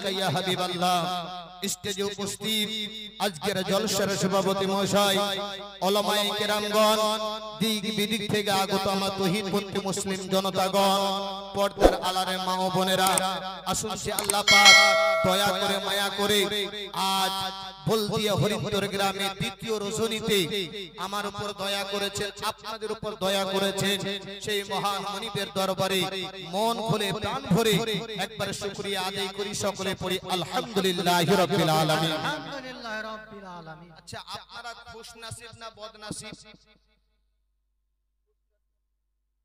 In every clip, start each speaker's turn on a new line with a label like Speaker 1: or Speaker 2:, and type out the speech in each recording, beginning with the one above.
Speaker 1: আলাইকা ইয়া হাবিবাল্লাহ। স্টেজে উপস্থিত আজকের জলসার সভাপতি মহাশয়, উলামায়ে কেরামগণ, দিক বিদিক থেকে আগত আমার তৌহিদপন্থী মুসলিম জনতাগণ, পর্দার আলারে মা ও বোনেরা, আসুন সে আল্লাহ পাক দয়া করে মায়া করে আজ বলদিয়া হরিপুর গ্রামে দ্বিতীয় রজনীতে আমার উপর দয়া করেছেন, আপনাদের উপর দয়া করেছেন। সেই মহান মনিবের দরবারে মন খুলে প্রাণ ভরে একবার শুকরিয়া আদায় করি, সকলে পড়ি আলহামদুলিল্লাহি রাব্বিল আলামিন।
Speaker 2: আলহামদুলিল্লাহি রাব্বিল আলামিন।
Speaker 1: আচ্ছা, আপনারা খুশনসিব না বদনসিব?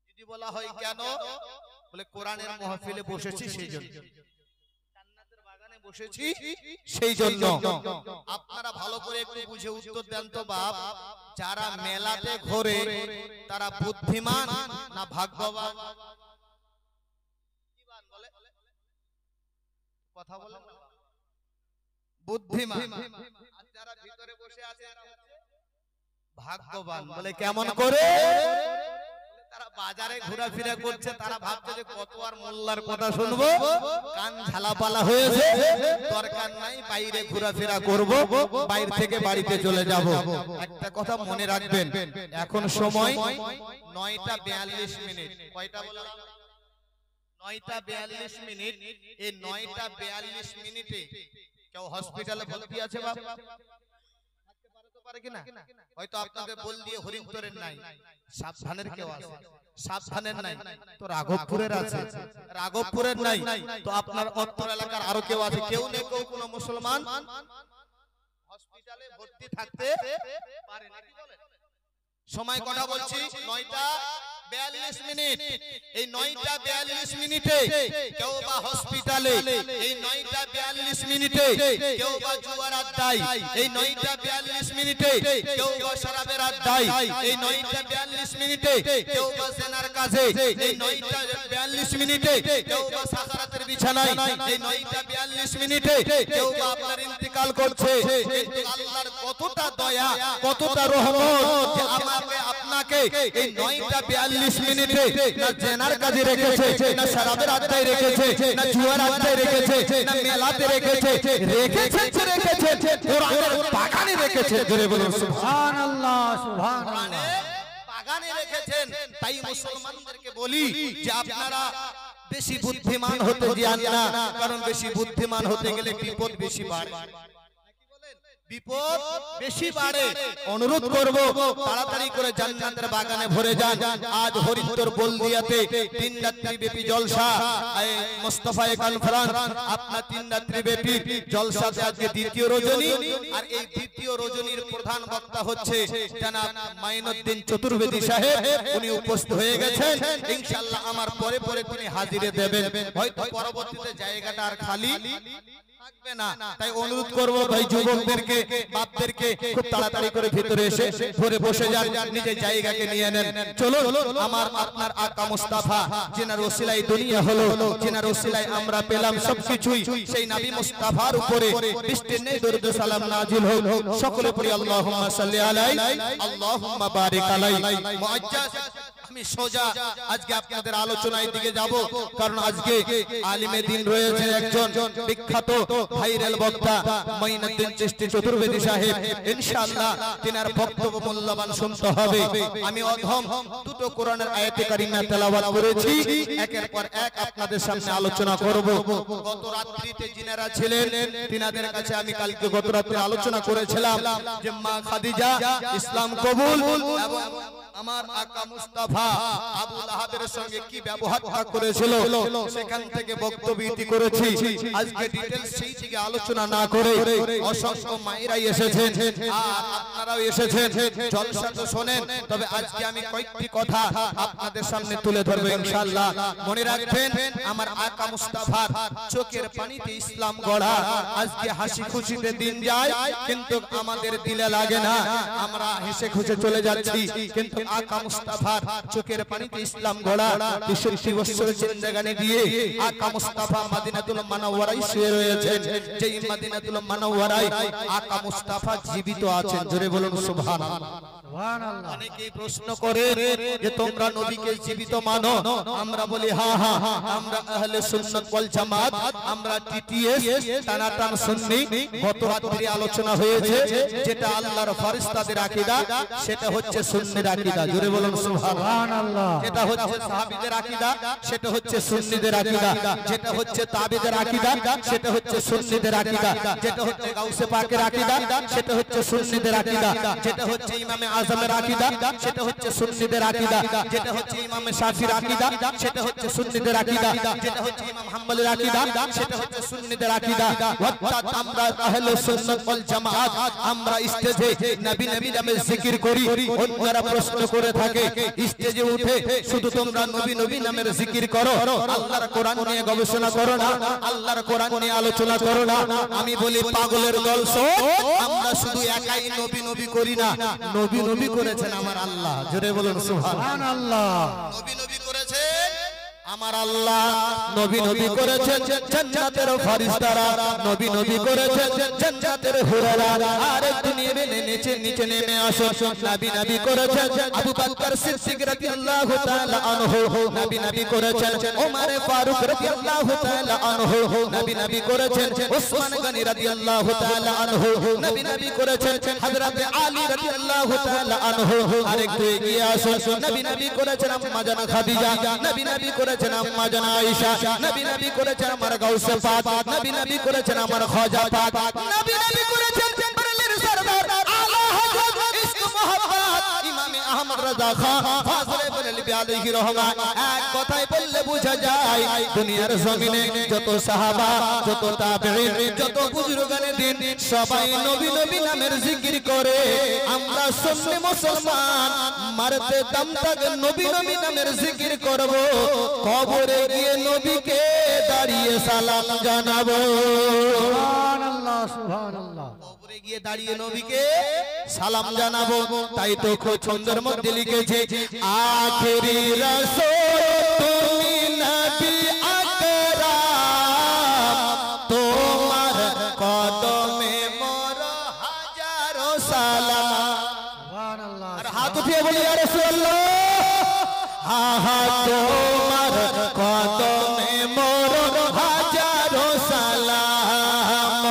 Speaker 1: যদি বলা হয় কেন, বলে কোরআনের মাহফিলে বসেছি সেই জন্য, জান্নাতের বাগানে বসেছি সেই জন্য। আপনারা ভালো করে একটু বুঝে উত্তর দেন তো বাপ, যারা মেলাতে ঘোরে তারা বুদ্ধিমান না ভাগ্যবান? বলে কথা বলেন না, বুদ্ধিমান। আর যারা ভিতরে বসে আছে ভাগ্যবান। বলে কেমন করে? তারা বাজারে ঘোরাফেরা করছে, তারা ভাবছে যে কত আর মোল্লার কথা শুনবো, কান ঝালাপালা হয়েছে, দরকার নাই, বাইরে ঘোরাফেরা করব, বাইরে থেকে বাড়িতে চলে যাব। একটা কথা মনে রাখবেন, এখন সময় 9:42। কয়টা বললাম? 9:42। এই 9:42 কেউ হসপিটালে ভর্তি আছে বাবা? পারে কিনা? হয়তো আপনাদের বল দিয়ে হরিপুরের নাই, সাবধানের কেউ আছে, সাবধানের নাই তো রাঘবপুরের আছে, রাঘবপুরের নাই তো আপনার উত্তর এলাকার আরো কেউ আছে। কেউ নেই কেউ কোন মুসলমান হসপিটালে ভর্তি থাকতে পারে নাকি বলেন? সময় কথা বলছি 9:42। এই 9:42 কেউ বা হসপিটালে, এই 9:42 কেউ বা জুয়ার আড্ডায়, এই 9:42 কেউ বা শরাবের আড্ডায়, এই 9:42 কেউ বা জেনার কাজে, এই 9:42 কেউ বা সাকারাতের বিছানায়, এই 9:42 কেউ বা আপনার ইন্তেকাল করছে। কিন্তু আল্লাহর কতটা দয়া, কতটা রহমত যে আমাকে আপনাকে এই 9:42 না জেনার কাজে রেখেছে, না শরাবের আড্ডায় রেখেছে, না জুয়ার আড্ডায় রেখেছে, না মেলাতে রেখেছে, রেখেছে কোরআনের বাগানে রেখেছে। জোরে বলুন
Speaker 2: সুবহানাল্লাহ, সুবহানাল্লাহ।
Speaker 1: বাগানে রেখেছেন। তাই মুসলমানদেরকে বলি যে আপনারা বেশি বুদ্ধিমান হতে যান না, কারণ বেশি বুদ্ধিমান হতে গেলে বিপদ বেশি বাড়ে, বিপদ বেশি বাড়ে। অনুরোধ করব তাড়াতাড়ি করে জান্নাতের বাগানে ভরে যান। আজ হরিপুর বলদিয়াতে 3 রাত্রি ব্যাপী জলসা, মুস্তাফায়ে কনফারেন্স আপনার 3 রাত্রি ব্যাপী জলসাতে আজকে দ্বিতীয় রজনী। আর এই দ্বিতীয় রজনীর প্রধান বক্তা হচ্ছে জনাব মাইনুদ্দিন চতুর্বেদী সাহেব। উনি উপস্থিত হয়ে গেছেন, ইনশাআল্লাহ আমার পরে পরে তিনি হাজিরে দেবেন। হয়তো পরবর্তীতে জায়গাটা আর খালি থাকবে না। তাই অনুরোধ করব ভাই যুবকদেরকে, বাপদেরকে খুব তাড়াতাড়ি করে ভিতরে এসে ঘরে বসে যান, নিজের জায়গাকে নিয়ে নেন। চলুন আমার আপনার আকা মুস্তাফা, যিনার ওসিলায় দুনিয়া হলো, যিনার ওসিলায় আমরা পেলাম সবকিছুই, সেই নবী মুস্তাফার উপরে বৃষ্টির নেই দরুদ সালাম নাজিল হোক। সকলে পড়ি আল্লাহুম্মা সাল্লি আলাইহি, আল্লাহুম্মা বারিক আলাইহি। মুআজ্জাজ আমি সোজা আজকে আপনাদের আলোচনার দিকে যাব, কারণ আজকে আলিমে দ্বীন রয়েছে একজন বিখ্যাত ভাইরাল বক্তা মাইনুদ্দিন চিশতি চতুর্বেদী সাহেব। ইনশাআল্লাহ তিনার বক্তব্য মূল্যবান শুনতে হবে। আমি অধম দুটো কোরআনের আয়াতে কারিমা তেলাওয়াত করেছি, একের পর এক আপনাদের সামনে আলোচনা করব। গত রাত্রিতে যিনারা ছিলেন তিনাদের কাছে আমি কালকে গত রাত্রে আলোচনা করেছিলাম যে মা খাদিজা ইসলাম কবুল এবং আমার আকা মুস্তাফা আবু লাহাবের সঙ্গে কি ব্যবহার করেছিল, সেখান থেকে বক্তব্য ইতি করেছি। আজকে ডিটেইলস সেই থেকে আলোচনা না করে অসংখ্য মায়েরাই এসেছেন আর আপনারাও এসেছেন, জলসা তো শোনেন। তবে আজকে আমি কয়েকটি কথা আপনাদের সামনে তুলে ধরবো ইনশাআল্লাহ। মনে রাখবেন আমার আকা মুস্তাফার চোখের পানিতে ইসলাম গড়া। আজকে হাসি খুশিতে দিন যায়, কিন্তু আমাদের দিলে লাগে না, আমরা হেসে খুশি চলে যাচ্ছি। কিন্তু আকা মুস্তাফার চোখের পানিতে ইসলাম গড়া 63 বছর জিন্দেগানি দিয়ে আকা মুস্তাফা মদিনাতুল মুনাওয়ারায় শুয়ে রয়েছেন। যেই মদিনাতুল মুনাওয়ারায় আকা মুস্তাফা জীবিত আছেন। জোরে বলুন সুবহানাল্লাহ।
Speaker 2: সুবহানাল্লাহ।
Speaker 1: অনেকেই প্রশ্ন করে যে তোমরা নবীকে জীবিত মানো, আমরা বলি হ্যাঁ হ্যাঁ, আমরা আহলে সুন্নাত ওয়াল জামাত, আমরা টিটিএস টানাটান সুন্নি। গত রাত্রি আলোচনা হয়েছে যেটা আল্লাহর ফেরেশতাদের আকীদা, সেটা হচ্ছে সুন্নির আকীদা। জোরে বলুন সুবহানাল্লাহ। যেটা হচ্ছে সাহাবীদের আকীদা, সেটা হচ্ছে সুন্নিদের আকীদা। যেটা হচ্ছে তাবিদের আকীদা, সেটা হচ্ছে সুন্নিদের আকীদা। যেটা হচ্ছে গাউসে পাকের আকীদা, সেটা হচ্ছে সুন্নিদের আকীদা। যেটা হচ্ছে ইমামে আজমের আকীদা, সেটা হচ্ছে সুন্নিদের আকীদা। যেটা হচ্ছে ইমামে শাফির আকীদা, সেটা হচ্ছে সুন্নিদের আকীদা। যেটা হচ্ছে ইমাম হাম্বলের আকীদা, সেটা হচ্ছে সুন্নিদের আকীদা। অর্থাৎ আমরা আহলে সুন্নাত ওয়াল জামাত, আমরা স্টেজে নবী নবী নামে জিকির করি। অন্যরা প্রশ্ন করে থাকে স্টেজে উঠে শুধু তোমরা নবী নবী নামের জিকির করো, আল্লাহর কোরআন নিয়ে গবেষণা করো না, আল্লাহর কোরআন নিয়ে আলোচনা করো না। আমি বলি পাগলের দল শোন, আমরা শুধু একাই নবী নবী করি না, নবী নবী করেছেন আমার আল্লাহ। জোরে বলুন সুবহানাল্লাহ। নবী নবী করেছেন আমার আল্লাহ, নবী নবী করেছেন জান্নাতের ফেরেশতারা, নবী নবী করেছেন জান্নাতের হুরারা। আর দুনিয়াতে নিচে নিচে নেমে আসো, নবী নবী করেছেন আবু বকর সিদ্দিক রাদিয়াল্লাহু তাআলা আনহু, নবী নবী করেছেন ওমর ফারুক রাদিয়াল্লাহু তাআলা আনহু, নবী নবী করেছেন উসমান গনি রাদিয়াল্লাহু তাআলা আনহু, নবী নবী করেছেন হযরত আলী রাদিয়াল্লাহু তাআলা আনহু। আরেকটু এগিয়ে আসো, নবী নবী করেছেন আম্মা জানা খাদিজা, নবী নবী করেছেন আম্মা জানা আয়েশা, নবী নবী করেছেন আমার গাউসে পাক, নবী নবী করেছেন আমার খাজা পাক, নবী নবী করেছেন বরেলির সরদার আলা হযরত ইশক মোহাম্মদ ইমামে আহমদ রাজা খান ফাজলে বরেলভী আলাইহি রহমান। এক কথায় বললে বোঝা যায় দুনিয়ার জমিনে যত সাহাবা, যত তাবেঈন, যত বুজুর্গানে দিন সবাই নবী নবী নামের জিকির করে। আমরা সুন্নি মুসলমান মারতে দম তক নবী নবী নামের জিকির করব, কবরে গিয়ে নবীকে দাঁড়িয়ে সালাম জানাবো।
Speaker 2: সুবহানাল্লাহ সুবহানাল্লাহ।
Speaker 1: কবরে গিয়ে দাঁড়িয়ে নবীকে সালাম জানাবো। তাই তো ছন্দের মধ্যে লিখেছে আখেরি রাসূল তুমি নবী আকরাম, তোমার কদমে মোর হাজারো সালাম।
Speaker 2: সুবহানাল্লাহ।
Speaker 1: আর হাত উঠিয়ে বলি ইয়া রাসূলুল্লাহ, হা হা তোমার কদমে মোর হাজারো সালাম।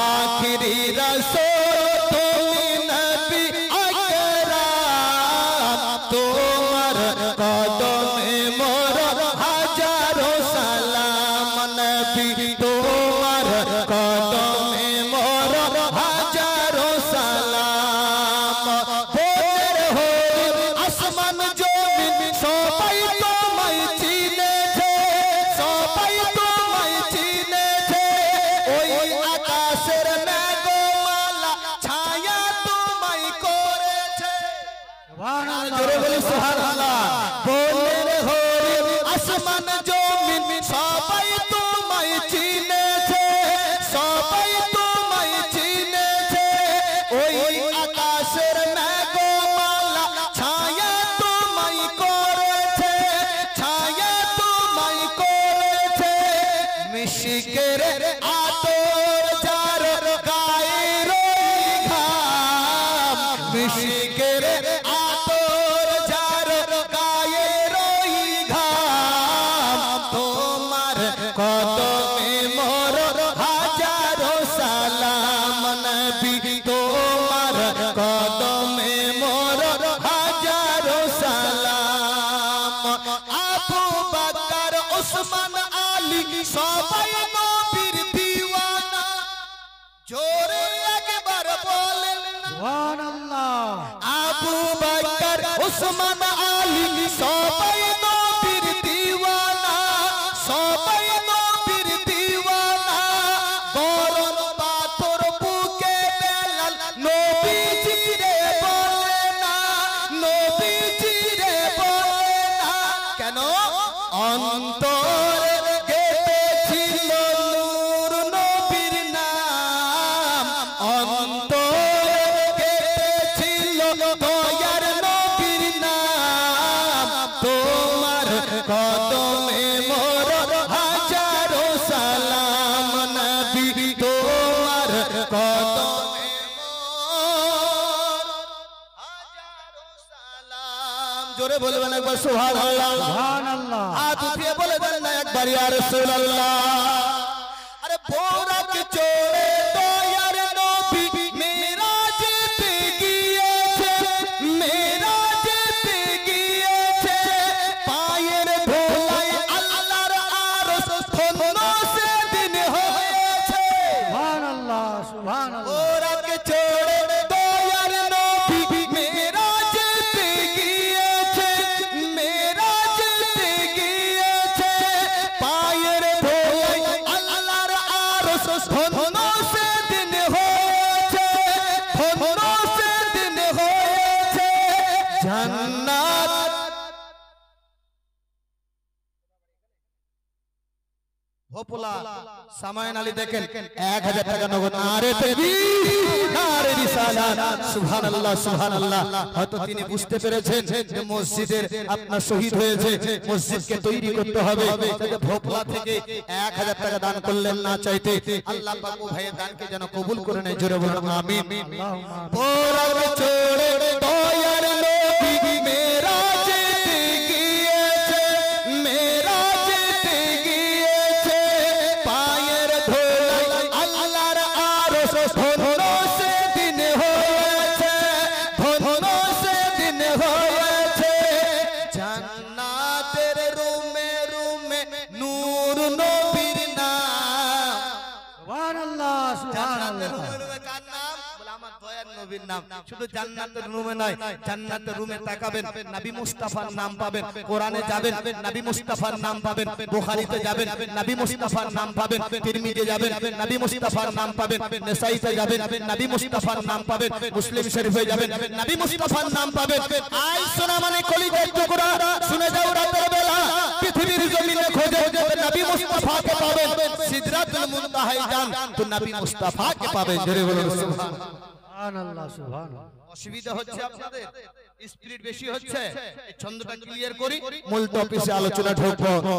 Speaker 1: আখিরি রাসূল তুমি নবী আকরাম, তোমার কদমে মোর হাজারো সালাম। নবী তোমার কদমে মোর হাজারো সালাম। ভোরের হরিণ আসমান জমিন সবাই তোমায় চিনেছে, সবাই তোমায় চিনেছে। ওই আকাশের মেঘমালা ছায়া তোমায় করেছে। জোরে বলি সুবহানাল্লাহ। ভোরের হরিণ আসমান জমিন সবাই তোমায় চিনেছে, সবাই তোমায় চিনেছে। ওই আকাশের মেঘমালা ছায়া তোমায় করেছে, ছায়া তোমায় করেছে। মিশকের আতর যার গায়ে রই ঘাম, মিশকের আতর যার গায়ে রই ঘাম। তোমার কদমে মোর হাজারো সালাম। নবী তোমার কদমে মোর হাজারো সালাম। আবু বকর উসমান আলী সবাই নবীর দিওয়ানা। জোরে একবার বলেন না
Speaker 2: সুবহানাল্লাহ।
Speaker 1: আবু বকর উসমান আলী সবাই নবীর দিওয়ানা, সবাই নবীর দিওয়ানা। গরম পাথর বুকে বেলাল নবীজিরে বলে না, নবীজিরে বলে না। কেন? অন্তরে গেঁথেছিল নূর নবীর নাম, অন্তরে গেঁথেছিল দয়ার নবীর নাম। জোরে বলবেন একবার সুবহানাল্লাহ।
Speaker 2: সুবহানাল্লাহ।
Speaker 1: হাত উঠিয়ে বলে দেন না একবার ইয়া রাসূলুল্লাহ। আরে বোরাক চড়ে দয়ার নবী মেরাজেতে গিয়েছে, মেরাজেতে গিয়েছে, পায়ের ধুলায় আল্লাহর আরশ ধন্য সেদিন হয়েছে।
Speaker 2: সুবহানাল্লাহ। সুবহানাল্লাহ।
Speaker 1: বোরাক চড়ে দয়ার নবী মেরাজেতে গিয়েছে, মেরাজেতে গিয়েছে, পায়ের ধুলায় আল্লাহর আরশ ধন্য সেদিন হয়েছে, ধন্য সেদিন হয়েছে। জান্নাত ভোপলা সামায়ন আলী দেখেন 1000 টাকা নগদ। আরে তাকবীর, নারে রিসালাত, সুবহানাল্লাহ সুবহানাল্লাহ। হয়তো তিনি বুঝতে পেরেছেন যে মসজিদের আপনার শহীদ হয়েছে, মসজিদকে তৈরি করতে হবে, তাই ভোপলা থেকে 1000 টাকা দান করলেন না চাইতে। আল্লাহ পাক ও ভাইয়ের দানকে যেন কবুল করে নেয়, জোরে বলুন আমিন। বোরাক চড়ে দয়ার নবী মেরাজেতে গিয়েছে, মেরাজেতে গিয়েছে, পায়ের ধুলায় আল্লাহর আরশ ধন্য সেদিন হয়েছে, ধন্য সেদিন হয়েছে। জান্নাতের রুমে রুমে নূর নবীর নাম।
Speaker 2: সুবহানাল্লাহ।
Speaker 1: জান্নাতের
Speaker 2: সুবহানাল্লাহ।
Speaker 1: রুমে রুমে কার নাম? বলে আমার দয়ার নবীর নাম। শুধু জান্নাতের রুমে নয়, জান্নাতের রুমে তাকাবেন, নবী মুস্তাফার নাম পাবেন। কোরআনে যাবেন, নবী মুস্তাফার নাম পাবেন। বুখারীতে যাবেন, নবী মুস্তাফার নাম পাবেন। তিরমিজে যাবেন, নবী মুস্তাফার নাম পাবেন। নাসাঈতে যাবেন, নবী মুস্তাফার নাম পাবেন। মুসলিম শরীফে যাবেন, নবী মুস্তাফার নাম পাবেন। আই শোনা মানে কলিজার টুকরা, শুনে যাও রাতের বেলা পৃথিবীর জমিনে খোঁজে নবী মুস্তাফাকে পাবেন। সিদরাতুল মুনতাহায় যান তো নবী মুস্তাফাকে পাবেন, জোরে বলুন সুবহানাল্লাহ।
Speaker 2: সুবহানাল্লাহ। সুবহানাল্লাহ।
Speaker 1: অসুবিধা হচ্ছে আপনাদের, স্পিরিট বেশি হচ্ছে, এই ছন্দটা ক্লিয়ার করি, মূল টপিকে আলোচনা ঢুকবো।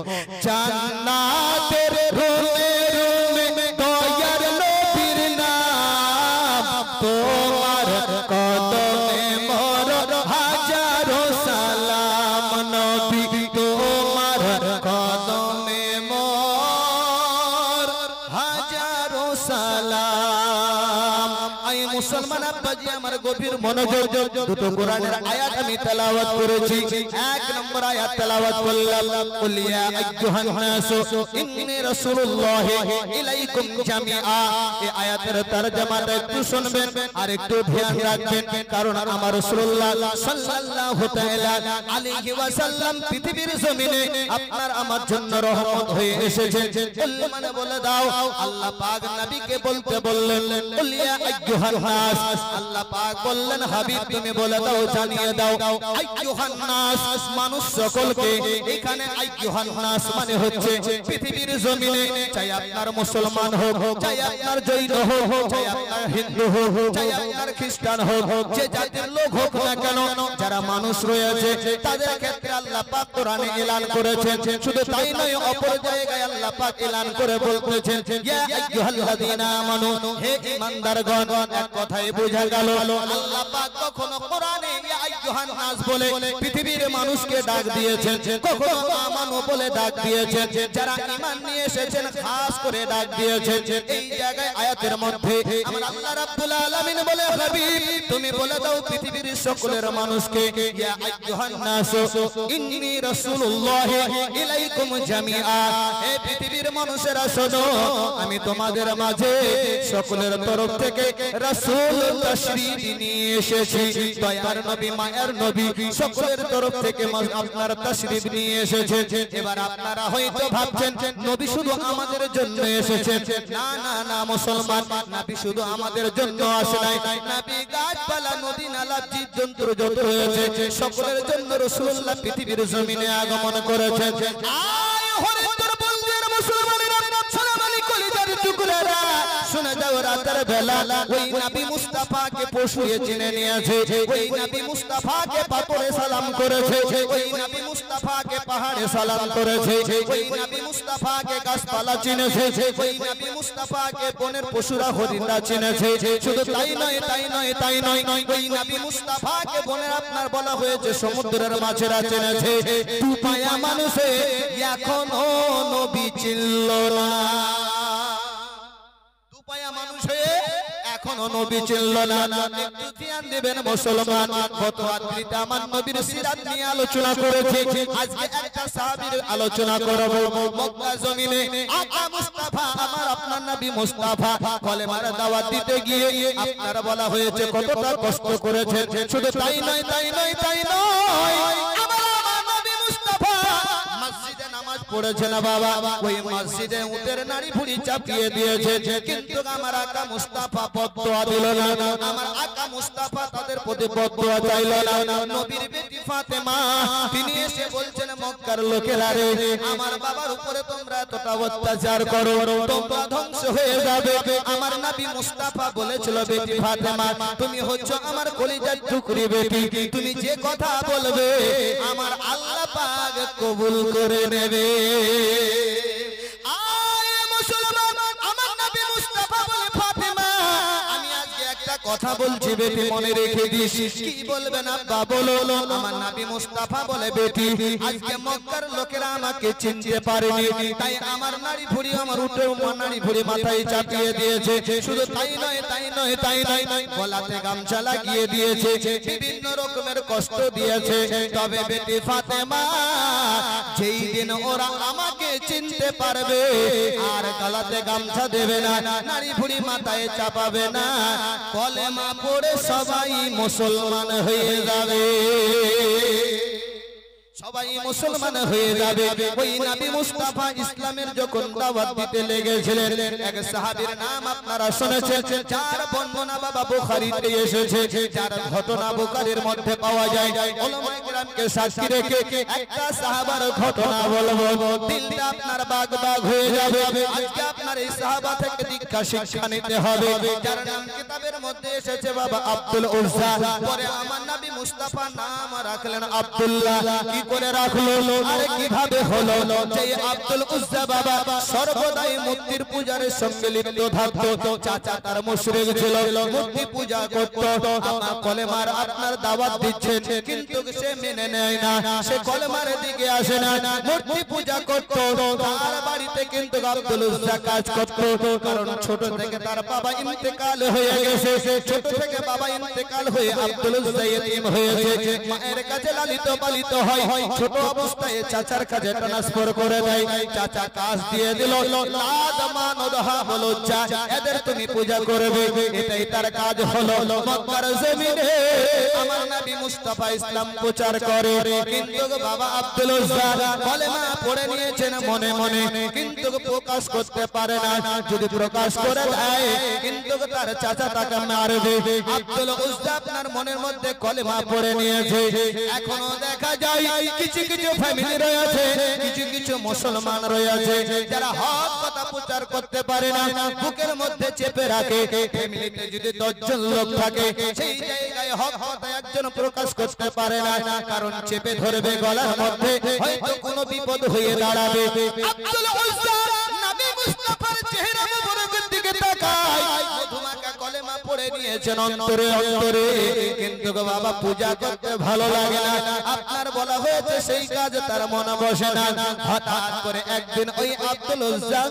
Speaker 1: জান্নাতের রুমে রুমে দয়ার নবীর নাম, তোমার কদমে মোর হাজারো সালাম নবী, তোমার কদমে মোর হাজারো সালাম। আই মুসলমান আব্বাজি আমার গভীর মনোযোগ, দুটো কোরআনের আয়াত আমি তেলাওয়াত করেছি। 1 নম্বর আয়াত তেলাওয়াত করলাম, কুল ইয়া আইয়ুহান নাসু ইন্নী রাসূলুল্লাহ ইলাইকুম জামিআ। এই আয়াতের তরজমাটা একটু শুনবেন আর একটু ধ্যান রাখবেন, কারণ আমার রাসূলুল্লাহ সাল্লাল্লাহু তাআলা আলাইহি ওয়াসাল্লাম পৃথিবীর জমিনে আপনার আমার জন্য রহমত হয়ে এসেছেন। মানে বলে দাও, আল্লাহ পাক নবীকে বলতে বললেন কুল ইয়া আইয়ুহান নাস। আল্লাহ পাক বললেন হাবিব তুমি বলে দাও, জানিয়ে দাও আইয়ুহান নাস, মানুষ সকলকে। এখানে আইয়ুহান নাস মানে হচ্ছে পৃথিবীর জমিনে, চাই আপনার মুসলমান হোক, চাই আপনার জৈন হোক, চাই আপনার হিন্দু হোক, চাই আপনার খ্রিস্টান হোক, যে জাতির লোক হোক না কেন, যারা মানুষ রয়েছে তাদের ক্ষেত্রে আল্লাহ পাক কোরআনে এলান করেছেন। শুধু তাই নয়, অপর জায়গায় আল্লাহ পাক এলান করে বলতেছেন ইয়া আইয়ুহাল্লাযীনা আমানু, হে ঈমানদারগণ। এক কথায় বোঝা গেল আল্লাহ পাক কখনো কোরআনে ইয়া আইয়ুহান নাস বলে পৃথিবীর মানুষকে ডাক দিয়েছেন, কখনো আমানু বলে ডাক দিয়েছেন, যারা ঈমান নিয়ে এসেছেন খাস করে ডাক দিয়েছেন। এই জায়গায় আয়াতের মধ্যে আমার আল্লাহ রাব্বুল আলামিন বলে হাবিব তুমি বলে দাও পৃথিবীর সকলের মানুষকে ইয়া আইয়ুহান নাস ইন্নী রাসূলুল্লাহ ইলাইকুম জামিআ। হে পৃথিবীর মানুষেরা শোনো, আমি তোমাদের মাঝে সকলের তরফ থেকে রাসূল তাশরীফ নিয়ে এসেছি। দয়ার নবী, মায়ের নবী, সকলের তরফ থেকে আপনার তাশরীফ নিয়ে এসেছেন। এবার আপনারা হয়তো ভাবছেন নবী শুধু আমাদের জন্য এসেছেন। না না না মুসলমান, নবী শুধু আমাদের জন্য আসে নাই, নবী গাছপালা নদী নালা জীবজন্তু যত রয়েছে সকলের জন্য রাসূলুল্লাহ পৃথিবীর জমিনে আগমন করেছেন। আয় হরিদ্বার বন্ধের মুসলমানেরা, সোনামানি কলিজার টুকরারা, শুনে যাও রাতের বেলা ওই নবী মুস্তাফাকে পশুয়ে চিনে নিয়েছে, ওই নবী মুস্তাফাকে পাথরে সালাম করেছে, ওই নবী মুস্তাফাকে পাহাড়ে সালাম করেছে, ওই নবী মুস্তাফাকে গাছপালা চিনেছে, ওই নবী মুস্তাফাকে বনের পশুরা হরিণরা চিনেছে। শুধু তাই নয়, তাই নয়, তাই নয়, ওই নবী মুস্তাফাকে বনের আপনার বলা হয়েছে সমুদ্রের মাছেরা চিনেছে। দুপায়া মানুষে এখনো নবী চিনল না, দুপায়া মানুষে এখনো নবী চিনল না। একটু ধ্যান দিবেন মুসলমান, গত রাত্রিতে আমার নবীর সিরাত নিয়ে আলোচনা করেছি, আজকে একটা সাহাবীর আলোচনা করব। মক্কা জমিনে আকা মুস্তাফা আমার আপনার নবী মুস্তাফা কলেমার দাওয়াত দিতে গিয়ে আপনারা বলা হয়েছে কতটা কষ্ট করেছেন। শুধু তাই নয়, তাই নয়, তাই নয়, মসজিদে নামাজ পড়েছে না বাবা, ওই মসজিদে উটের নাড়ি ভুড়ি চাপিয়ে দিয়েছে, কিন্তু আমার আকা মুস্তাফা বদদুয়া দিল না, আমার আকা মুস্তাফা তাদের প্রতি বদদুয়া চাইল না। নবীর বেটি ফাতেমা তিনি এসে বলছেন মক্কার লোকেরা রে, আমার বাবার উপরে তোমরা এতটা অত্যাচার করো, তোমরা ধ্বংস হয়ে যাবে। আমার নবী মুস্তাফা বলেছিল বেটি ফাতেমা তুমি হচ্ছ আমার কলিজার টুকরি বেটি, তুমি যে কথা বলবে আমার আল্লাহ পাক কবুল করে নেবে। আয় মুসলমান, আমার নবী মুস্তাফা বলে ফাতেমা আমি আজকে একটা কথা বলছি বেটি মনে রেখে দিস। কি বলবেন আব্বা বলো। আমার নবী মুস্তাফা বলে বেটি আজকে মক্কার লোকেরা আমাকে চিনতে পারেনি, তাই আমার নাড়ি ভুড়ি আমার উটের নাড়ি ভুড়ি মাথায় চাপিয়ে দিয়েছে। শুধু তাই নয়, তাই নয়, তাই নয়, গলাতে গামছা লাগিয়ে দিয়েছে, বিভিন্ন রকমের কষ্ট দিয়েছে। তবে বেটি ফাতেমা যেই দিন ওরা আমাকে চিনতে পারবে আর গলাতে গামছা দেবে না, নাড়ি ভুড়ি মাথায় চাপাবে না, কলেমা পড়ে সবাই মুসলমান হয়ে যাবে, সবাই মুসলমান হয়ে যাবে। ওই নবী মুস্তাফা ইসলামের যখন দাওয়াত দিতে লেগেছিলেন, এক সাহাবীর নাম আপনারা শুনেছেন, যার বর্ণনা বাবা বুখারীতে এসেছে, যার ঘটনা বুখারীর মধ্যে পাওয়া যায়। উলামায়ে কেরামকে সাক্ষী রেখে একটা সাহাবার ঘটনা বলবো, দিলটা আপনার বাগ বাগ হয়ে যাবে। আজকে আপনার এই সাহাবা থেকে দীক্ষা শিক্ষা নিতে হবে, যার নাম কিতাবের মধ্যে এসেছে বাবা আব্দুল উজ্জা। পরে আমার নবী মুস্তাফা নাম রাখলেন আব্দুল্লাহ। কি করে রাখলো আরে কিভাবে হলো? যে আব্দুল উজ্জা বাবা সর্বদাই মূর্তির পূজার সঙ্গে লিপ্ত থাকতো, চাচা তার মুশরিক ছিল, মূর্তি পূজা করত। আমার কলেমার আপনার দাওয়াত দিচ্ছেন কিন্তু সে মেনে নেয় না, সে কলেমার দিকে আসে না, মূর্তি পূজা করত। তার বাড়িতে কিন্তু আব্দুল উজ্জা কাজ করত, কারণ ছোট থেকে তার বাবা ইন্তেকাল হয়ে গেছে, ছোট থেকে বাবা ইন্তেকাল হয়ে আব্দুল উজ্জা ইতিম হয়েছে, মায়ের কাছে লালিত পালিত হয়। ছোট অবস্থায় চাচার কাছে ট্রান্সফার করে দেয়, চাচা কাজ দিয়ে দিল, হলো এদের তুমি পূজা করবে, এটাই তার কাজ হলো। মক্কার জমিনে আমার নবী মুস্তাফা ইসলাম প্রচার করে, কিন্তু বাবা আব্দুল উজ্জা কলেমা পড়ে নিয়েছেন মনে মনে, কিন্তু প্রকাশ করতে পারে না। যদি প্রকাশ করে দেয় কিন্তু তার চাচা তাকে মারবে। আব্দুল উজ্জা আপনার মনের মধ্যে কলেমা পড়ে নিয়েছে। এখনো দেখা যায় কিছু কিছু ফ্যামিলি রয়েছে, কিছু কিছু মুসলমান রয়েছে যারা হক কথা প্রচার করতে পারে না, বুকের মধ্যে চেপে রাখে। ফ্যামিলিতে যদি 10 জন লোক থাকে, সেই জায়গায় হক কথা একজন প্রকাশ করতে পারে না, কারণ চেপে ধরবে গলার মধ্যে, হয়তো কোনো বিপদ হয়ে দাঁড়াবে। আব্দুল উজ্জা নবী মুস্তাফার চেহারা মুবারকের দিকে তাকায়, মধুমাখা কলেমা পড়ে নিয়েছেন অন্তরে অন্তরে, কিন্তু বাবা পূজা করতে ভালো লাগে না। আপনার বলা হয়েছে সেই কাজ তার মনে বসে না। হঠাৎ করে একদিন ওই আব্দুল উজ্জা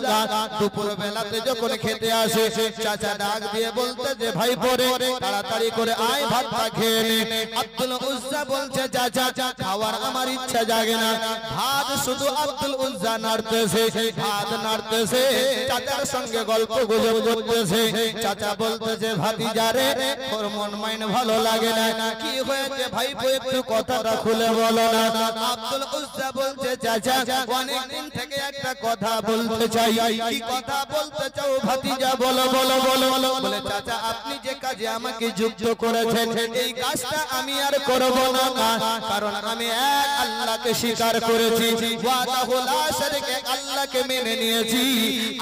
Speaker 1: দুপুর বেলাতে যখন খেতে আসে, চাচা ডাক দিয়ে বলতে যে ভাই পরে তাড়াতাড়ি করে আয় ভাতটা খেয়ে নে। আব্দুল উজ্জা বলছে চাচা খাওয়ার আমার ইচ্ছা জাগে না। ভাত শুধু আব্দুল উজ্জা নাড়তেছে, ভাত নাড়তেছে, চাচার সঙ্গে গল্প গুজব করতেছে। চাচা বলতেছে ভাতিজা রে তোর মন মাইন ভালো লাগে না, কি হয়েছে ভাই একটু কথাটা খুলে বলো না। আব্দুল উজ্জা বলছে চাচা অনেকদিন থেকে একটা একটা কথা বলতে চাই। কি কথা বলতে চাও ভাতিজা? বলো বলো বলো। বলে চাচা আপনি যে কাজে আমাকে যুক্ত করেছেন এই কাজটা আমি আর করব না, কারণ আমি এক আল্লাহকে স্বীকার করেছি, ওয়াহদাহু লা শারীকা আল্লাহকে মেনে নিয়েছি,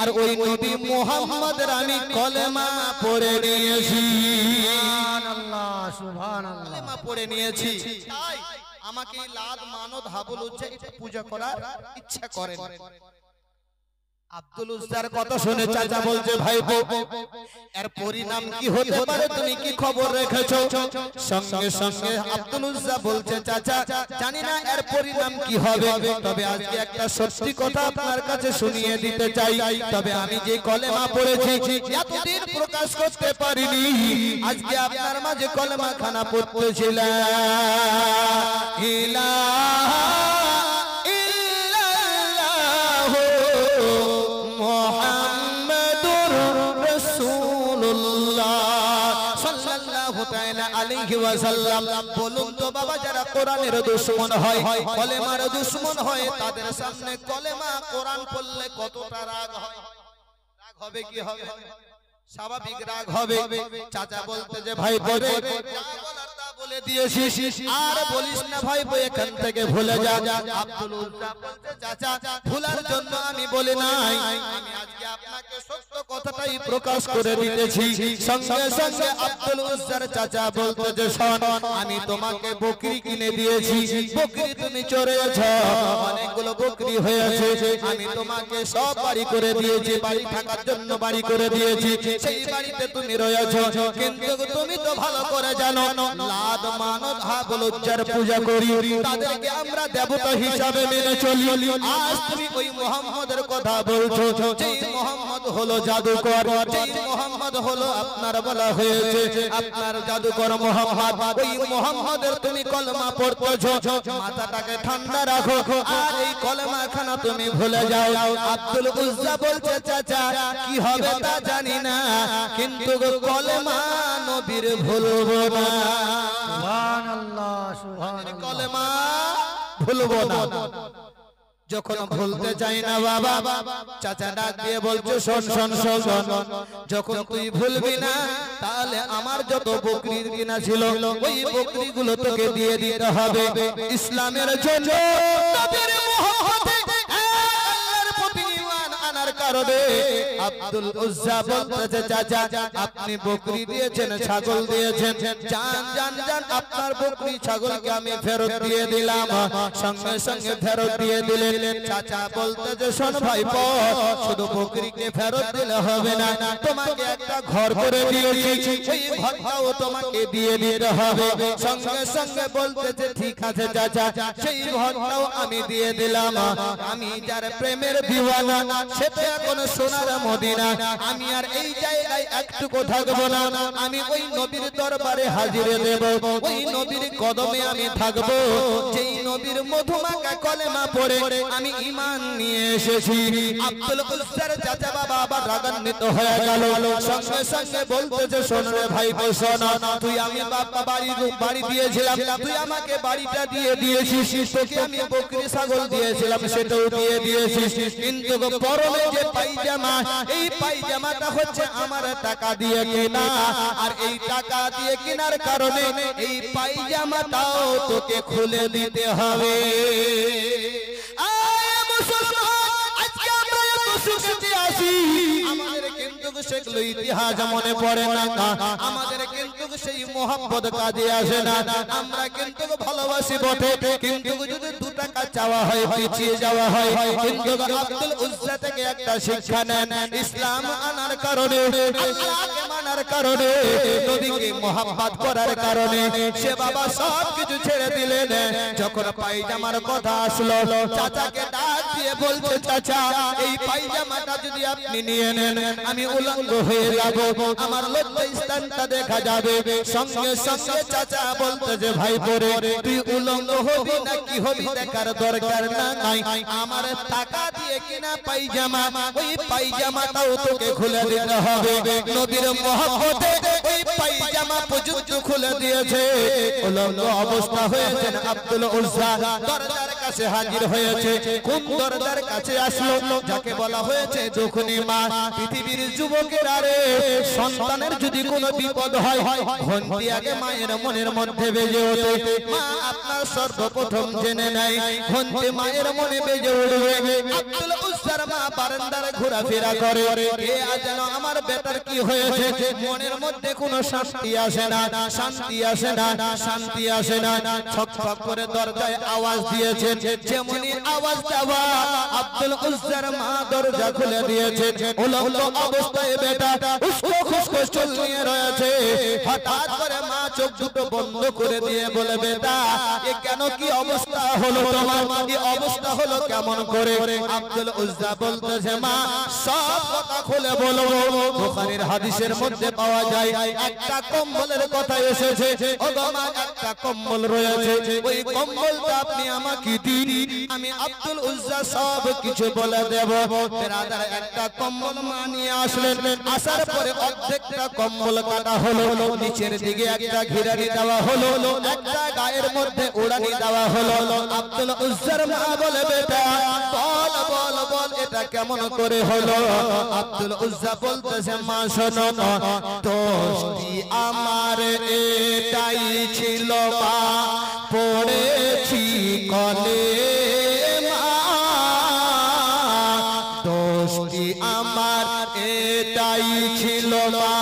Speaker 1: আর ওই নবী মুহাম্মদের আমি কলেমা পড়ে নিয়েছি।
Speaker 2: সুবহানাল্লাহ সুবহানাল্লাহ।
Speaker 1: কলেমা পড়ে নিয়েছি, তাই আমাকে লাদ মানত হাবুল উজ্জা এটা পূজা করার ইচ্ছা করেন। আব্দুল উজ্জার কথা শুনে চাচা বলছে ভাইপো এর পরিণাম কি হতে পারে তুমি কি খবর রেখেছো? সঙ্গে সঙ্গে আব্দুল উজ্জা বলছে চাচা জানি না এর পরিণাম কি হবে, তবে আজকে একটা সত্যি কথা আপনার কাছে শুনিয়ে দিতে চাই। তবে আমি যে কলেমা পড়েছি এতদিন প্রকাশ করতে পারিনি, আজকে আপনার মাঝে কলেমা খানা পড়তেছিলাম। ইলাহা বলুন তো বাবা, যারা কোরআনের দুশমন হয়, কলেমার দুশমন হয়, তাদের সামনে কলেমা কোরআন পড়লে কতটা রাগ হয়? রাগ হবে কি হবে? স্বাভাবিক রাগ হবে। চাচা বলতে যে ভাই বলে বলে দিয়েছিস আর বলিস না ভাই, এখান থেকে ভুলে যা। আব্দুল উজ্জা বলতে চাচা ভুলার জন্য আমি বলি নাই, আমি আজকে আপনাকে সত্য কথাটাই প্রকাশ করে দিতেছি। সঙ্গে সঙ্গে আব্দুল উজ্জার চাচা বলতে যে শোন, আমি তোমাকে বকরি কিনে দিয়েছি, বকরি তুমি চড়েছ, অনেকগুলো বকরি হয়েছে, আমি তোমাকে সব বাড়ি করে দিয়েছি, বাড়ি থাকার জন্য বাড়ি করে দিয়েছি, সেই বাড়িতে তুমি রয়েছ। কিন্তু তুমি তো ভালো করে জানো লাদ মানত হাবুল উজ্জার পূজা করি, তাদেরকে আমরা দেবতা হিসাবে মেনে চলি। আজ তুমি ওই মুহাম্মদের কথা বলছো, যেই মুহাম্মদ হলো জাদুকর, যেই মুহাম্মদ হলো আপনার বলা হয়েছে আপনার জাদুকর মুহাম্মদ, ওই মুহাম্মদের তুমি কলমা পড়তেছো। মাথাটাকে ঠান্ডা রাখো আর এই কলমা খানা তুমি ভুলে যাও। আব্দুল উজ্জা বলছে চাচা কি হবে তা জানি না, কিন্তু কলেমা নবীর ভুলবো না।
Speaker 2: সুবহানাল্লাহ সুবহানাল্লাহ।
Speaker 1: কলেমা ভুলবো না। যখন ভুলতে চাই না বাবা, চাচা ডাক দিয়ে বলছো শোন শোন শোন, যখন তুই ভুলবি না তাহলে আমার যত বকরি কিনা ছিল ওই বকরিগুলো তোকে দিয়ে দিতে হবে ইসলামের জন্য, নবীর মুহাম্মদে আল্লাহর প্রতি ঈমান আনার কারণে। আব্দুল উজ্জা বলতেছে চাচা আপনি বকরি দিয়েছেন, ছাগল দিয়েছেন, জান জান জান আপনার বকরি ছাগলকে আমি ফেরত দিয়ে দিলাম। সঙ্গে সঙ্গে ফেরত দিয়ে দিলেন। চাচা বলতেছে শোন ভাইপো, শুধু বকরিকে ফেরত দিলে হবে না, তোমাকে একটা ঘর করে দিয়েছি, সেই ঘরটাও তোমাকে দিয়ে দিতে হবে। সঙ্গে সঙ্গে বলতেছে ঠিক আছে চাচা, সেই ঘরটাও আমি দিয়ে দিলাম। আমি যার প্রেমের দিওয়ানা সে তো এখন সোনার মদিনা, আমি আর এই জায়গায় একটুকু থাকবো না, আমি ওই নবীর দরবারে হাজিরে দেব, ওই নবীর কদমে আমি থাকবো, যেই নবীর মধুমাখা কলেমা পড়ে আমি ঈমান নিয়ে এসেছি। আব্দুল উজ্জার চাচা বাবা আবার রাগান্বিত হয়ে গেল। সঙ্গে সঙ্গে বলতেছে শোন রে ভাই শোন, তুই আমি বাবা বাড়ি দিয়েছিলাম, তুই আমাকে বাড়িটা দিয়ে দিয়েছিস, তোকে আমি বকরি ছাগল দিয়েছিলাম সেটাও দিয়ে দিয়েছিস, কিন্তু পরনে যে পায়জামা, এই পায়জামাটা হচ্ছে আমার টাকা দিয়ে কেনা, আর এই টাকা দিয়ে কেনার কারণে এই পায়জামাটাও তোকে খুলে দিতে হবে। আমাদের কিন্তু সেগুলো ইতিহাস মনে পড়ে না, আমাদের কিন্তু সেই মোহাম্মদ কাজে আসে না। আমরা কিন্তু ভালোবাসি বটে, কিন্তু যদি 2 টাকা চাওয়া হয় পিছিয়ে যাওয়া হয়। কিন্তু আব্দুল উজ্জা থেকে একটা শিক্ষা নেন, ইসলাম আনার কারণে, আল্লাহকে মানার কারণে, নবীকে মোহাম্মদ করার কারণে সে বাবা সব কিছু ছেড়ে দিলেন। যখন পায়জামার কথা আসলো, চাচাকে ডাক দিয়ে বলছে চাচা এই পায়জামাটা যদি আপনি নিয়ে নেন আমি উলঙ্গ হয়ে যাব, আমার লজ্জা স্থানটা দেখা যাবে। সঙ্গে সঙ্গে চাচা বলতে যে ভাই পরে তুই উলঙ্গ হবি না কি হবি দেখার দরকার নাই, আমার টাকা দিয়ে কিনা পায়জামা, ওই পায়জামাটাও তোকে খুলে দিতে হবে। নবীর মহব্বতে ওই পায়জামা পর্যন্ত খুলে দিয়েছে, উলঙ্গ অবস্থা হয়েছেন আব্দুল উজ্জা। দরজার কাছে হাজির হয়েছে। কোন দরজার কাছে আসলো? যাকে বলা হয়েছে দুখনি মা। পৃথিবীর যুবকেরা রে, সন্তানের যদি কোনো বিপদ হয়, ঘন্টি আগে মায়ের মনের মধ্যে বেজে ওঠে। মা আপনার সর্বপ্রথম জেনে নাই, ঘন্টি মায়ের মনে বেজে উঠবে। আব্দুল উজ্জার মা বারান্দায় ঘোরাফেরা করে, কে যেন আমার বেটার কি হয়েছে। মনের মধ্যে কোনো শান্তি আসে না, শান্তি আসে না, শান্তি আসে না। ছক ছক করে দরজায় আওয়াজ দিয়েছেন। যেমনই আওয়াজ দেওয়া, আব্দুল উজ্জার মা দরজা খুলে দিয়েছেন। উলঙ্গ অবস্থায় বেটা উস্কো খুস্কো চুল নিয়ে রয়েছে। হঠাৎ করে মা চোখ দুটো বন্ধ করে দিয়ে বলে, বেটা এ কেন, কি অবস্থা হলো তোমার? এই অবস্থা হলো কেমন করে? আব্দুল উজ্জা বলতেছে, মা সব কথা খুলে বলো। বুখারীর হাদিসের মধ্যে পাওয়া যায় একটা কম্বলের কথা এসেছে। ও মা, একটা কম্বল রয়েছে, ওই কম্বলটা আপনি আমাকে দিন, আমি আব্দুল উজ্জা সব কিছু বলে দেব। বেরাদার একটা কম্বল মা নিয়ে আসলেন। আসার পরে অর্ধেকটা কম্বল কাটা হলো, নিচের দিকে একটা ঘিরানি দেওয়া হলো, একটা গায়ের মধ্যে উড়ানি দেওয়া হলো। আব্দুল উজ্জার মা বলে, বেটা বল বল বল, এটা কেমন করে হলো? আব্দুল উজ্জা বলতেছে, মা শোনো, দোস্তি আমার এটাই ছিল মা, পড়েছি কলেমা। দোস্তি আমার এটাই ছিল মা,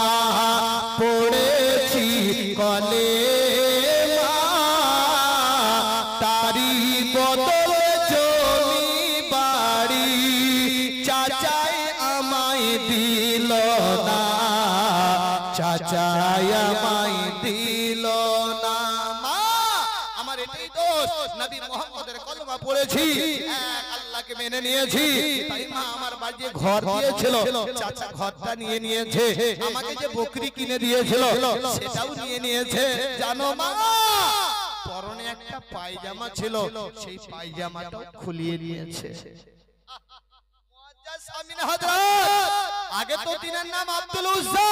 Speaker 1: পড়েছি কলেমা। তারি বদলে জমি বাড়ি চাচাই আমায় দিল না, চাচাই আমায় দিল না। মা আমার এটাই দোষ, নবী মুহাম্মদের কলমা পড়েছি, এক আল্লাহকে মেনে নিয়েছি, তাই মা আমার বাড়িতে ঘর দিয়েছিল, চাচা ঘরটা নিয়ে নিয়েছে। আমাকে যে বকরি কিনে দিয়েছিল সেটাও নিয়ে নিয়েছে। জানো মা, পরনে একটা পায়জামা ছিল, সেই পায়জামাটাও খুলিয়ে নিয়েছে। আগে তো তিনের নাম আব্দুল উজ্জা,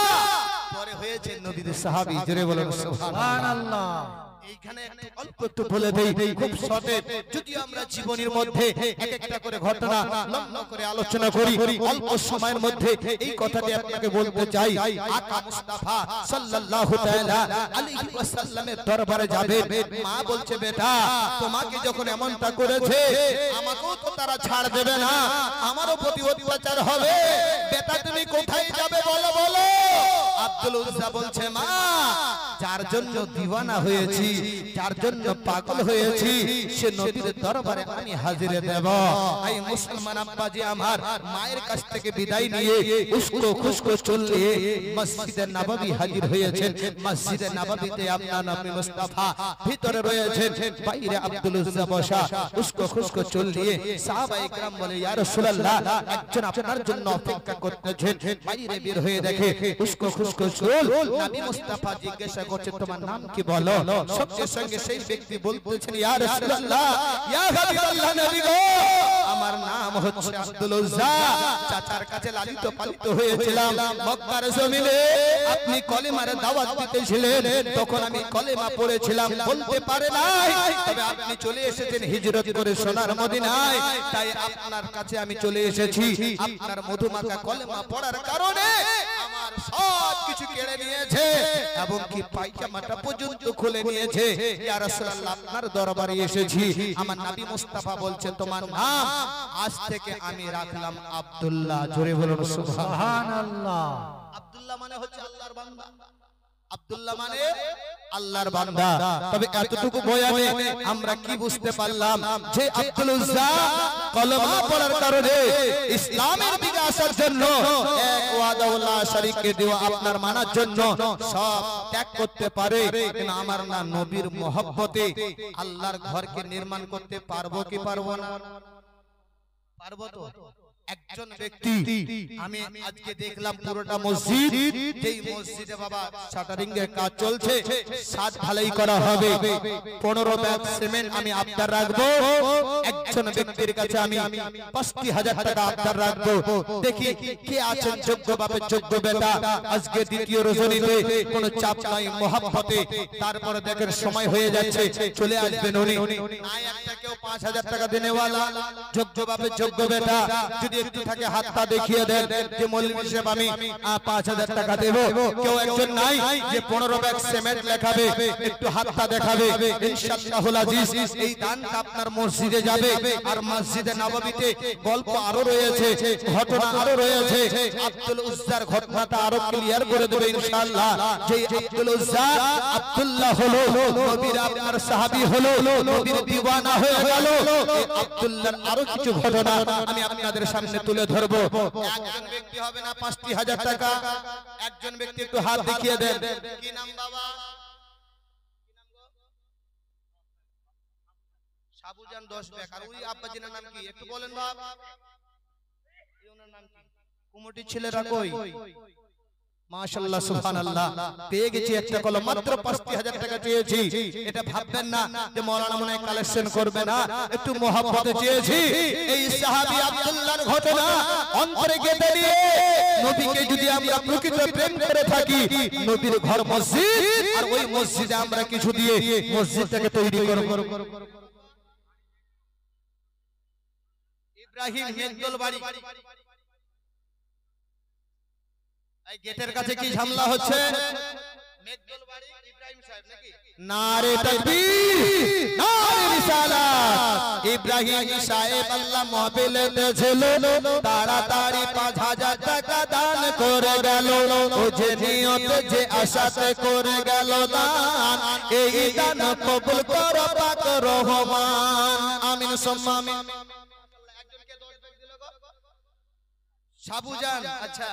Speaker 1: পরে হয়েছে নবীর সাহাবী। জোরে বলুন সুবহানাল্লাহ। এইখানে অল্প একটু বলে দেই, খুব শর্টে, যদি আমরা জীবনের মধ্যে এক একটা করে ঘটনা লম্বা করে আলোচনা করি, অল্প সময়ের মধ্যে এই কথাটি আপনাকে বলতে চাই। আকা মুস্তাফা সাল্লাল্লাহু তাআলা আলাইহি ওয়াসাল্লামের দরবারে যাবে। মা বলছে, বেটা তোমাকে যখন এমনটা করেছে, আমাকেও তো তারা ছাড় দেবে না, আমারও প্রতি অত্যাচার হবে। বেটা তুমি কোথায় যাবে বলো বলো। আব্দুল উজ্জা বলছে, মা যার জন্য দিওয়ানা হয়েছি, যার জন্য পাগল হয়েছি, সে নবীর দরবারে আমি হাজিরে দেব। এই মুসলমান আব্বাজি আমার মায়ের কাছ থেকে বিদায় নিয়ে উস্কো খুস্কো চলে মসজিদে নববী হাজির হয়েছেন। মসজিদে নববীতে আপনার নবী মুস্তাফা ভিতরে রয়েছেন, বাইরে আব্দুল উজ্জা বসা। উস্কো খুস্কো চলে সাহাবায়ে کرام বলে, ইয়া রাসূলুল্লাহ একজন আপনার জন্য অপেক্ষা করতেছেন। বাইরে বের হয়ে দেখে উস্কো খুস্কো চল। নবী মুস্তাফা জিজ্ঞাসা করছে, তোমার নাম কি বলো? সঙ্গে সঙ্গে সেই ব্যক্তি বলতেছেন, ইয়া রাসূলুল্লাহ, ইয়া হাবিবাল্লাহ নবী গো, আমার নাম হচ্ছে আব্দুল উজ্জা। চাচার কাছে লালিত পালিত হয়েছিলাম মক্কার জমিনে। আপনি কলেমার দাওয়াত দিতেছিলেন, তখন আমি কলেমা পড়েছিলাম, বলতে পারে নাই, তবে আপনি চলে এসেছেন হিজরত করে সোনার মদিনায়, তাই আপনার কাছে আমি চলে এসেছি। আপনার মধুমাখা কলেমা পড়ার কারণে আমার সব কিছু কেড়ে নিয়েছে, এবং কি পায়জামাটা পর্যন্ত খুলে নিয়েছে। ইয়া রাসূলুল্লাহ আপনার দরবারে এসেছি। আমার নবী মুস্তাফা বলছেন, তোমার নাম আজ থেকে আমি রাখলাম আব্দুল্লাহ। জোরে বলুন সুবহানাল্লাহ। আব্দুল্লাহ মানে হচ্ছে আল্লাহর বান্দা। আব্দুল্লাহ মানে আল্লাহর বান্দা। তবে এতটুকু বয়ানে আমরা কি বুঝতে পারলাম, যে আব্দুল উজ্জা কলেমা পড়ার কারণে ইসলামের দিকে আসার জন্য, এক ওয়াদাউল্লাহ শরীককে দেওয়া আপনার মানার জন্য সব ত্যাগ করতে পারে। কিন্তু আমার না নবীর মহব্বতে আল্লাহর ঘরকে নির্মাণ করতে পারবো কি পারবো না? পারবো তো? একজন ব্যক্তি আমি আজকে দেখলাম পুরোটা মসজিদ, যেই মসজিদে বাবা শাটারিং এর কাজ চলছে, ছাদ ঢালাই করা হবে, 15 ব্যাগ সিমেন্ট আমি আবদার রাখবো। একজন ব্যক্তির কাছে আমি 50,000 টাকা আবদার রাখবো। দেখি কে আছেন যোগ্য বাপের যোগ্য বেটা। আজকে দ্বিতীয় রজনীতে কোনো চাপ নাই, মহাব্বতে। তারপরে দেখেন সময় হয়ে যাচ্ছে, চলে আসবেন উনি। নাই একটা কেউ 5,000 টাকা দেনেওয়ালা যোগ্য বাপের যোগ্য বেটা, যদি একটু থাকে হাতটা দেখিয়ে দেন যে মৌলভী সাহেব আমি 5,000 টাকা দেব। কেউ একজন নাই যে 15 ব্যাগ সিমেন্ট লেখাবে, একটু হাতটা দেখাবে। ইনশাআল্লাহুল আজিজ এই দানটা আপনার মসজিদে যাবে। আর মসজিদে নববীতে গল্প আরো রয়েছে, ঘটনা আরো রয়েছে। আব্দুল উজ্জার ঘটনাটা আরো ক্লিয়ার করে দেবে ইনশাআল্লাহ। যে আব্দুল উজ্জা আব্দুল্লাহ হলো নবীর আপনার সাহাবী হলো, নবীর দিওয়ানা হয়ে গেল। এই আব্দুল্লাহর আরো কিছু ঘটনা আমি আপনাদের সামনে তুলে ধরবো। একজন ব্যক্তি হবে না 50,000 টাকা। একজন ব্যক্তি একটু হাত দেখিয়ে দেন। কি নাম বাবা? সাবুজান 10 ব্যাগ। আর ওই আব্বাজির নাম কি একটু বলেন বাবা? ওনার নাম কি? কুমুটির ছেলেরা কই? মাশাআল্লাহ সুবহানাল্লাহ, পেয়ে গেছি একটা কলম। মাত্র 50,000 টাকা চেয়েছি। এটা ভাববেন না যে মাওলানা মনে হয় কালেকশন করবে না, একটু মহব্বতে চেয়েছি। এই সাহাবী আব্দুল্লাহর ঘটনা অন্তরে গেঁথে দিয়ে নবীকে যদি আমরা প্রকৃত প্রেম করে থাকি, নবীর ঘর মসজিদ, আর ওই মসজিদে আমরা কিছু দিয়ে মসজিদটাকে তৈরি করব। ইব্রাহিম মেদদল বাড়ি, এই গেটের কাছে কি ঝামেলা হচ্ছে? মেদদল বাড়ি ইব্রাহিম সাহেব নাকি? নারে তাকবীর, নারে রিসালাত। ইব্রাহিম সাহেব আল্লাহ মহফিলেতে ছিল, তাড়াতাড়ি 5,000 টাকা দান করে গেল। ও যে নিয়ত যে আশাতে করে গেল দান, এই দান কবুল করো পাক রহমান। আমিন সুম্মা আমিন। একজনকে 10 ব্যাগ দিল গো সাবুজান। আচ্ছা